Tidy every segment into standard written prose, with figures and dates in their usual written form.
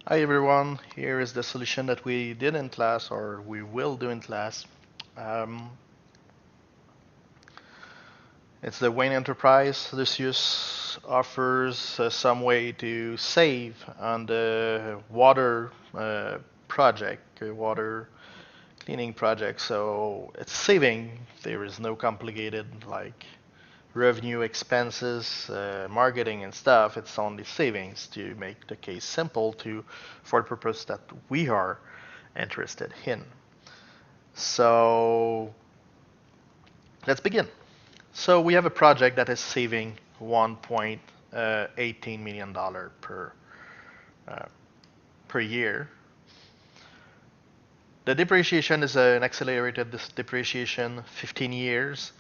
Hi everyone, here is the solution that we did in class or we will do in class. Um, it's the Wayne Enterprise. This use offers some way to save on the water project, water cleaning project. So it's saving. There is no complicated like revenue, expenses, marketing and stuff. It's only savings to make the case simple for the purpose that we are interested in. So let's begin. So we have a project that is saving $1.18 million uh, per year. The depreciation is an accelerated depreciation, 15 years.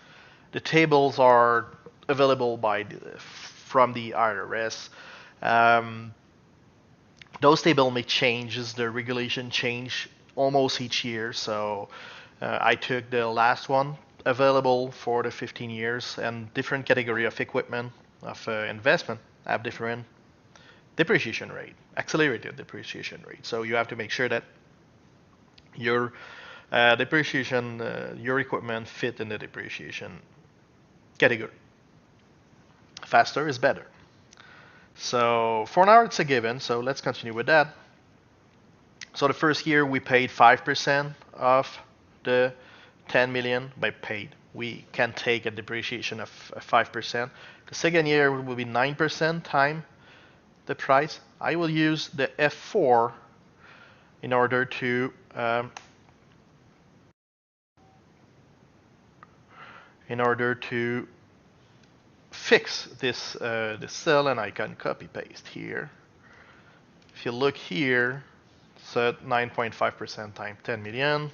The tables are available from the IRS. Um, those tables may change as the regulation change almost each year. So I took the last one available for the 15 years, and different category of equipment of investment have different depreciation rate, accelerated depreciation rate. So you have to make sure that your depreciation, your equipment fit in the depreciation category. Faster is better. So for now it's a given. So let's continue with that. So the first year we paid 5% of the 10 million by paid. We can take a depreciation of 5%. The second year will be 9% time the price. I will use the F4 in order to fix this cell, and I can copy paste here. If you look here, so 9.5% times 10 million,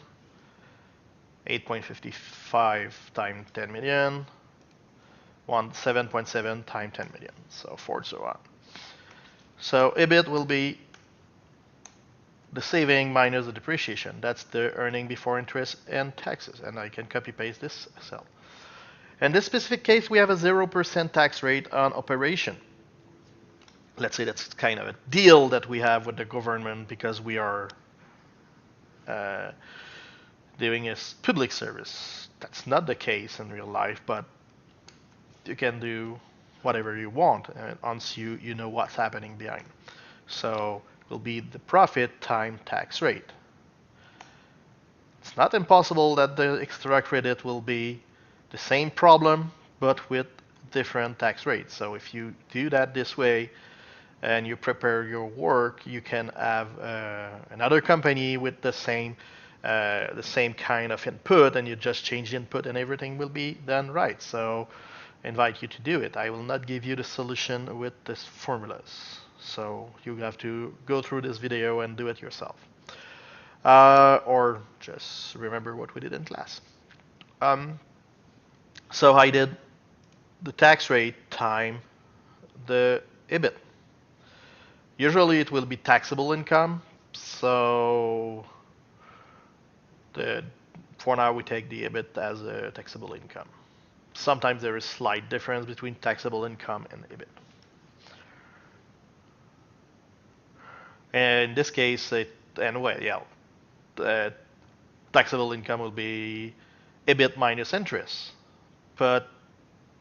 8.55 times 10 million, 7.7 times 10 million, so 401. So EBIT will be the saving minus the depreciation. That's the earning before interest and taxes, and I can copy paste this cell. In this specific case, we have a 0% tax rate on operation. Let's say that's kind of a deal that we have with the government because we are doing a public service. That's not the case in real life, but you can do whatever you want once you know what's happening behind. So it will be the profit time tax rate. It's not impossible that the extra credit will be the same problem, but with different tax rates. So if you do that this way and you prepare your work, you can have another company with the same kind of input, and you just change the input and everything will be done right. So I invite you to do it. I will not give you the solution with these formulas. So you have to go through this video and do it yourself. Or just remember what we did in class. So I did the tax rate time the EBIT. Usually it will be taxable income, so for now we take the EBIT as a taxable income. Sometimes there is slight difference between taxable income and EBIT. And in this case, taxable income will be EBIT minus interest, but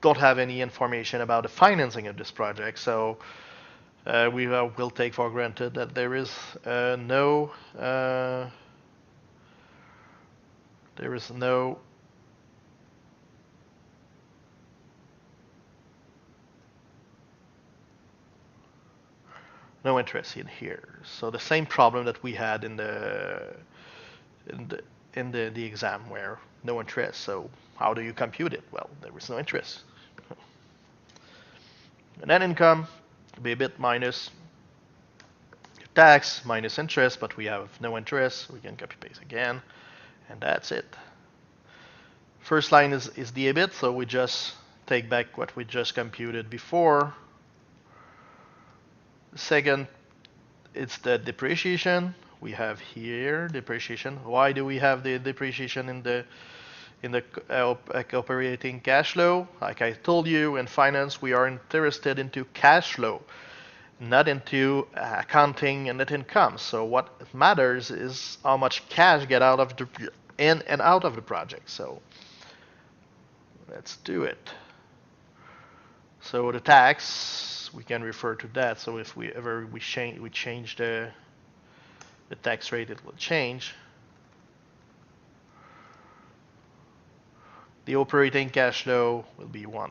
don't have any information about the financing of this project, so we will take for granted that there is no interest in here. So the same problem that we had in the exam where no interest. So how do you compute it? Well, there is no interest. Net income will be EBIT minus tax minus interest, but we have no interest. We can copy paste again, and that's it. First line is the EBIT, so we just take back what we just computed before. Second, it's the depreciation. We have here depreciation. Why do we have the depreciation in the operating cash flow? Like I told you, in finance we are interested into cash flow. not into accounting and net income. So what matters is how much cash get out of the in and out of the project. So let's do it. So the tax, we can refer to that. So if we ever we change the tax rate, it will change. The operating cash flow will be will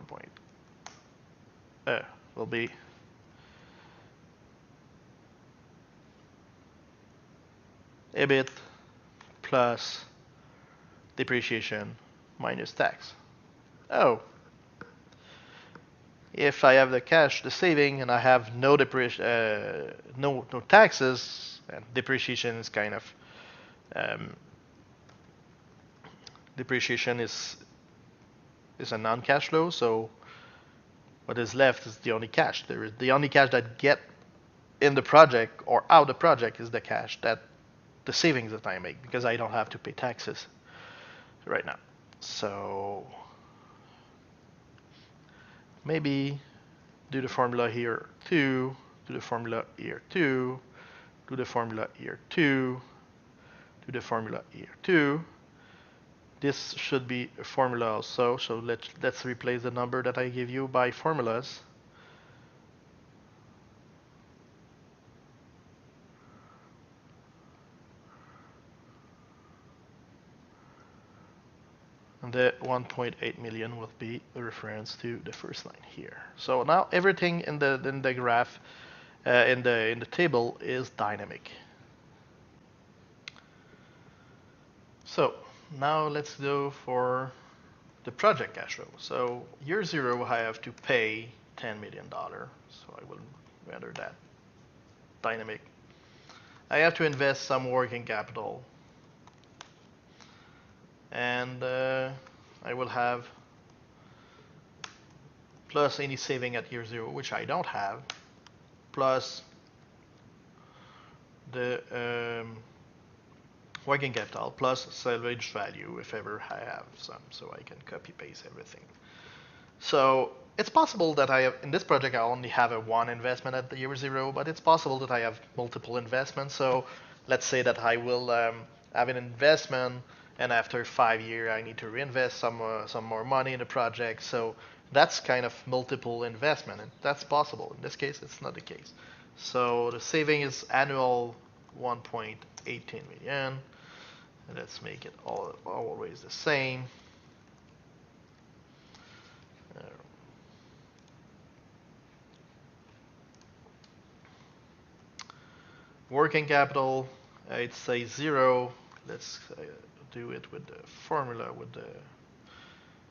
be EBIT plus depreciation minus tax. Oh, if I have the cash, the saving, and I have no no taxes, and depreciation is kind of depreciation is a non-cash flow, so what is left is the only cash. The only cash that get in the project or out the project is the cash that the savings that I make, because I don't have to pay taxes right now. So maybe do the formula here too, do the formula here too, do the formula here too, do the formula here too. This should be a formula also, so let's replace the number that I give you by formulas. And the 1.8 million will be a reference to the first line here. So now everything in the graph, in the table is dynamic. So now let's go for the project cash flow. So year 0, I have to pay $10 million. So I will render that dynamic. I have to invest some working capital. And I will have plus any saving at year 0, which I don't have, plus the working capital, plus salvage value if ever I have some, so I can copy paste everything. So it's possible that I have, in this project I only have one investment at the year 0, but it's possible that I have multiple investments. So let's say that I will have an investment, and after 5 years I need to reinvest some more money in the project. So that's kind of multiple investment, and that's possible. In this case, it's not the case. So the saving is annual 1.18 million. And let's make it always the same. Working capital, it says 0. Let's do it with the formula with the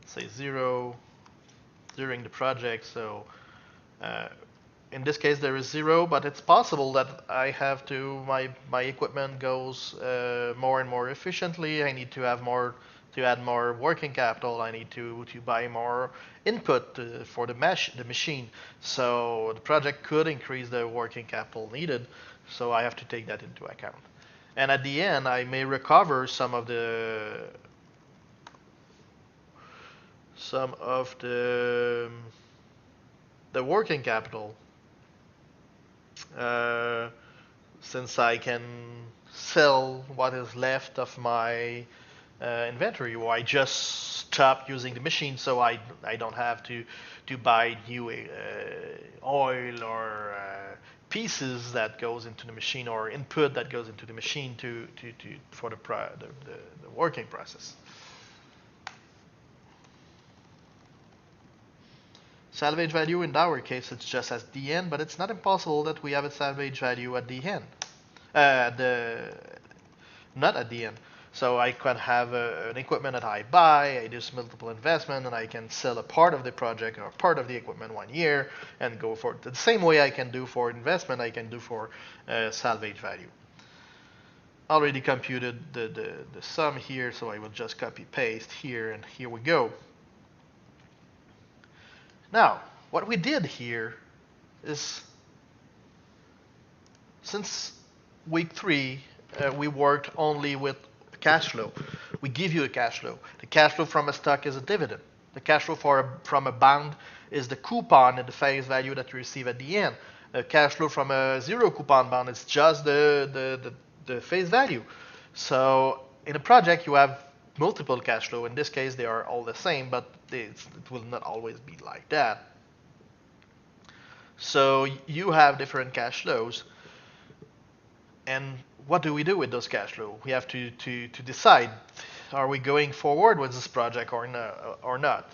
say 0 during the project. So in this case there is 0, but it's possible that I have to my equipment goes more and more efficiently. I need to have more to add more working capital. I need to buy more input for the machine. So the project could increase the working capital needed. So I have to take that into account. And at the end, I may recover some of the working capital, since I can sell what is left of my inventory, or I just stop using the machine, so I don't have to buy new oil or pieces that goes into the machine, or input that goes into the machine for the working process. Salvage value in our case, it's just at the end, but it's not impossible that we have a salvage value at the end. Not at the end. So I can have an equipment that I buy, I do multiple investment, and I can sell a part of the project or part of the equipment 1 year and go for it. The same way I can do for investment, I can do for salvage value. Already computed the sum here, so I will just copy paste here, and here we go. Now, what we did here is, since week 3, we worked only with cash flow. We give you a cash flow. The cash flow from a stock is a dividend. The cash flow from a bond is the coupon and the face value that you receive at the end. A cash flow from a zero coupon bond is just the face value. So in a project, you have multiple cash flow. In this case, they are all the same, but it will not always be like that. So you have different cash flows. And what do we do with those cash flow? We have to decide, are we going forward with this project or not?